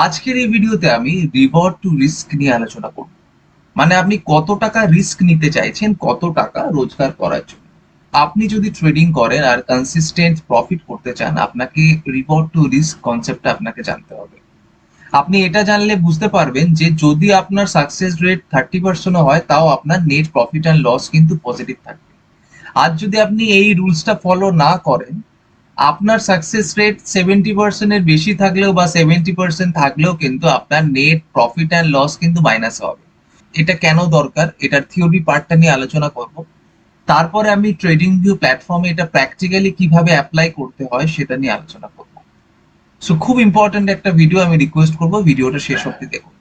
আজকের এই ভিডিওতে আমি রিওয়ার্ড টু রিস্ক নিয়ে আলোচনা করব। মানে আপনি কত টাকা রিস্ক নিতে চাইছেন কত টাকা রোজগার করার জন্য। আপনি যদি ট্রেডিং করেন আর কনসিস্টেন্ট প্রফিট করতে চান, আপনাকে রিওয়ার্ড টু রিস্ক কনসেপ্টটা আপনাকে জানতে হবে। আপনি এটা জানলে বুঝতে পারবেন যে যদি আপনার সাকসেস রেট 30% হয়, তাও আপনার নেট প্রফিট অ্যান্ড লস কিন্তু পজিটিভ থাকবে। আর যদি আপনি এই রুলসটা ফলো না করেন, আপনার সাকসেস রেট 70%-এর বেশি থাকলেও বা 70% থাকলেও কিন্তু আপনার নেট প্রফিট অ্যান্ড লস কিন্তু মাইনাস হবে। এটা কেন দরকার, এটার থিওরি পার্টটা নিয়ে আলোচনা করব। তারপরে আমি ট্রেডিং ভিউ প্ল্যাটফর্মে এটা প্র্যাকটিক্যালি কিভাবে অ্যাপ্লাই করতে হয় সেটা নিয়ে আলোচনা করব। সো খুব ইম্পর্টেন্ট একটা ভিডিও, আমি রিকোয়েস্ট করবো ভিডিওটা শেষ অবধি দেখুন।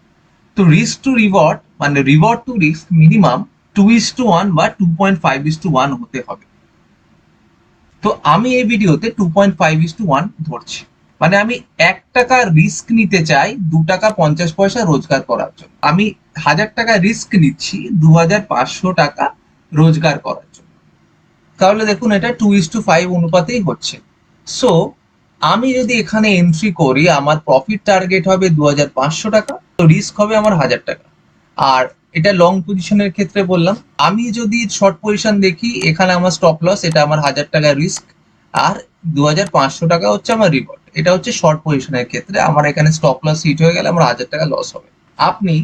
তো রিস্ক টু রিওয়ার্ড মানে রিওয়ার্ড টু রিস্ক মিনিমাম 2:1 বা 2.5:1 হতে হবে। তো আমি এই ভিডিওতে 2.5:1 ধরছি। মানে আমি 1 টাকা রিস্ক নিতে চাই 2 টাকা 50 পয়সা রোজগার করার জন্য। আমি 1000 টাকা রিস্ক নিচ্ছি 2500 টাকা রোজগার করার জন্য। তাহলে দেখুন এটা 2:5 অনুপাতেই হচ্ছে। সো আমি যদি এখানে এন্ট্রি করি, আমার প্রফিট টার্গেট হবে 2500 টাকা, তো রিস্ক হবে আমার 1000 টাকা। আর এটা লং পজিশনের ক্ষেত্রে বললাম। আমি যদি শর্ট পজিশন দেখি, এখানে আমার স্টপ লস, এটা আমার 1000 টাকা রিস্ক, আর 2500 টাকা হচ্ছে আমার রিওয়ার্ড। এটা হচ্ছে শর্ট পজিশনের ক্ষেত্রে। আমার এখানে স্টপ লস হিট হয়ে গেলে আমার 1000 টাকা লস হবে। আপনি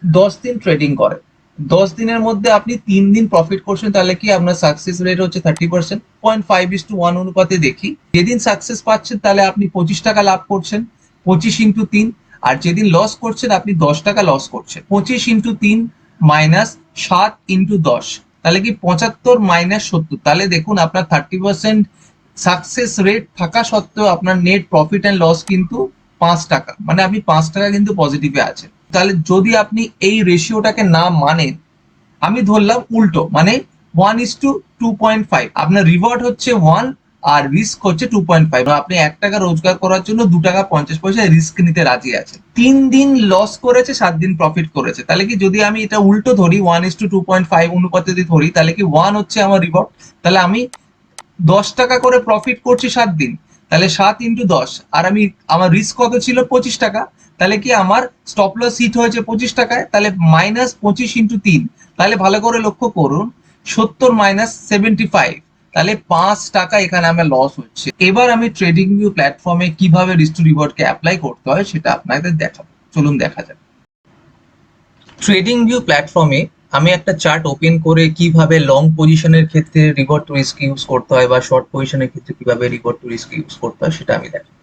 10 দিন ট্রেডিং করেন, 10 দিনের মধ্যে আপনি 3 দিন প্রফিট করছেন, তাহলে কি আপনার সাকসেস রেট হচ্ছে 30%। 0.5:1 অনুপাতে দেখি, যেদিন সাকসেস পাচ্ছেন তাহলে আপনি 25 টাকা লাভ করছেন, 25 × 3। আর যেদিন লস করছেন আপনি 10 টাকা লস করছেন। 25 × 3 মাইনাস 7 × 10, তাহলে কি 75 মাইনাস 70। তাহলে দেখুন আপনার 30% সাকসেস রেট থাকা সত্ত্বেও আপনার নেট প্রফিট অ্যান্ড লস কিন্তু 5 টাকা। মানে আপনি 5 টাকা কিন্তু পজিটিভে আছেন। তাহলে যদি আপনি এই রেশিওটাকে না মানেন, আমি ধরলাম উল্টো, মানে 1:2.5, আপনার রিওয়ার্ড হচ্ছে 1 আর রিস্ক হচ্ছে 2.5। আপনি 1 টাকা রোজগার করার জন্য 2 টাকা 50 পয়সা রিস্ক নিতে রাজি আছেন। 3 দিন লস করেছে, 7 দিন প্রফিট করেছে। তাহলে কি যদি আমি এটা উল্টো ধরি, 1:2.5 অনুপাতে যদি ধরি, তাহলে কি 1 হচ্ছে আমার রিওয়ার্ড। তাহলে আমি 10 টাকা করে প্রফিট করছি 7 দিন, তাহলে 7 × 10। আর আমি আমার রিস্ক কত ছিল 25 টাকা, তাহলে কি আমার স্টপ লস হিট হয়েছে 25 টাকায়, তাহলে মাইনাস 25 × 3। তাহলে ভালো করে লক্ষ্য করুন, 70 মাইনাস 75, তাহলে 5 টাকা এখানে আমার লস হচ্ছে। এবার আমি ট্রেডিং ভিউ প্ল্যাটফর্মে কিভাবে রিস্ক টু রিওয়ার্ডকে অ্যাপ্লাই করতে হয় সেটা আপনাদের দেখাবো। চলুন দেখা যাক। ট্রেডিং ভিউ প্ল্যাটফর্মে আমি একটা চার্ট ওপেন করে কিভাবে লং পজিশনের ক্ষেত্রে রিওয়ার্ড টু রিস্ক ইউজ করতে হয় বা শর্ট পজিশনের ক্ষেত্রে কিভাবে রিওয়ার্ড টু রিস্ক ইউজ করতে হয় সেটা আমি দেখাবো।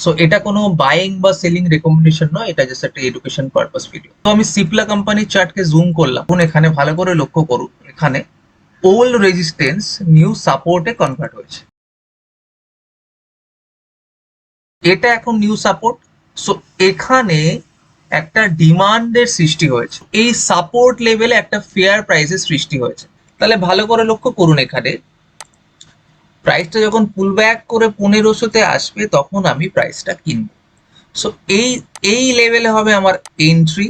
সো এটা কোনো বাইং বা সেলিং রেকমেন্ডেশন নয়, এটা জাস্ট একটা এডুকেশন পারপাস ভিডিও। তো আমি সিপলা কোম্পানির চার্টকে জুম করলাম। এখানে ভালো করে লক্ষ্য করুন, এখানে ওল্ড রেজিস্ট্যান্স নিউ সাপোর্টে কনভার্ট হয়েছে। এটা এখন নিউ সাপোর্ট। সো এখানে একটা ডিমান্ডের সৃষ্টি হয়েছে, এই সাপোর্ট লেভেলে একটা ফেয়ার প্রাইসের সৃষ্টি হয়েছে। তাহলে ভালো করে লক্ষ্য করুন, এখানে প্রাইসটা যখন পুল ব্যাক করে 1500-তে আসবে তখন আমি প্রাইসটা কিনবো। সো এই এই লেভেলে হবে আমার এন্ট্রি।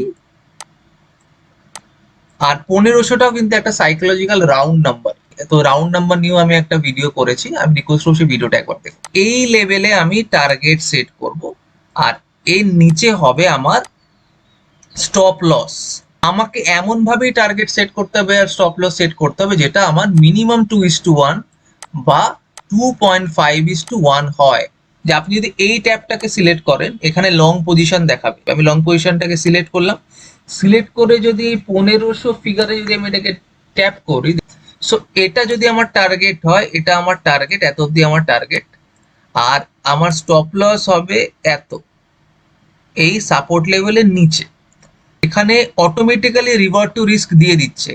আর 1500টাও কিন্তু একটা সাইকোলজিক্যাল রাউন্ড নাম্বার। তো রাউন্ড নাম্বার নিয়েও আমি একটা ভিডিও করেছি, আমি রিকোয়েস্ট করছি ভিডিওটা একবার দেখুন। এই লেভেলে আমি টার্গেট সেট করব, আর এর নিচে হবে আমার স্টপ লস। আমাকে এমন ভাবেই টার্গেট সেট করতে হবে আর স্টপ লস সেট করতে হবে যেটা আমার মিনিমাম 2:1 বা 2.5:1 হয়। যে আপনি যদি এই ট্যাবটাকে সিলেক্ট করেন, এখানে লং পজিশন দেখাবে। আমি লং পজিশনটাকে সিলেক্ট করলাম। সিলেক্ট করে যদি 1500 ফিগারে যদি আমি এটাকে ট্যাপ করি, সো এটা যদি আমার টার্গেট হয়, এটা আমার টার্গেট, এত অব্দি আমার টার্গেট। আর আমার স্টপ লস হবে এত, এই সাপোর্ট লেভেলের নিচে। এখানে অটোমেটিক্যালি রিওয়ার্ড টু রিস্ক দিয়ে দিচ্ছে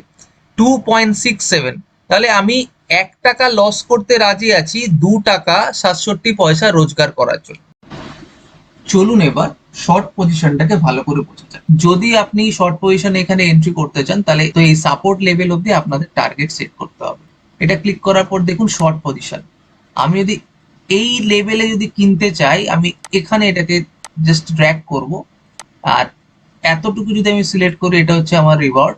2.67। তাহলে আমি 1 টাকা লস করতে রাজি আছি 2 টাকা 67 পয়সা রোজগার করার জন্য। চলুন এবার শর্ট পজিশনটাকে ভালো করে বোঝা যাক। যদি আপনি শর্ট পজিশনে এখানে এন্ট্রি করতে চান, তাহলে তো এই সাপোর্ট লেভেল অবধি আপনাদের টার্গেট সেট করতে হবে। এটা ক্লিক করার পর দেখুন শর্ট পজিশন। আমি যদি এই লেভেলে যদি কিনতে চাই, আমি এখানে এটাকে জাস্ট ড্র্যাগ করব, আর এতটুকু যদি আমি সিলেক্ট করি, এটা হচ্ছে আমার রিওয়ার্ড,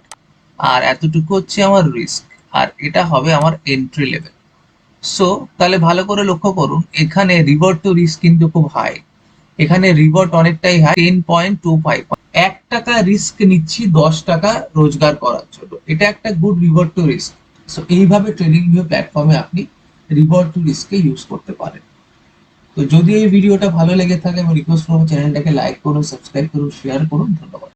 আর এতটুকু হচ্ছে আমার রিস্ক, আর এটা হবে আমার এন্ট্রি লেভেল। সো তাহলে ভালো করে লক্ষ্য করুন, এখানে রিওয়ার্ড টু রিস্ক কিন্তু খুব হাই। এখানে রিওয়ার্ড অনেকটাই হাই, 10.25। 1 টাকা রিস্ক নিচ্ছি 10 টাকা রোজগার করার জন্য, এটা একটা good reward two risk. So এইভাবে ট্রেডিং ভিউ প্ল্যাটফর্মে আপনি রিওয়ার্ড টু রিস্ককে ইউজ করতে পারেন। তো যদি এই ভিডিওটা ভালো লেগে থাকে, আমি রিকোয়েস্ট করবো চ্যানেলটাকে লাইক করুন, সাবস্ক্রাইব করুন, শেয়ার করুন। ধন্যবাদ।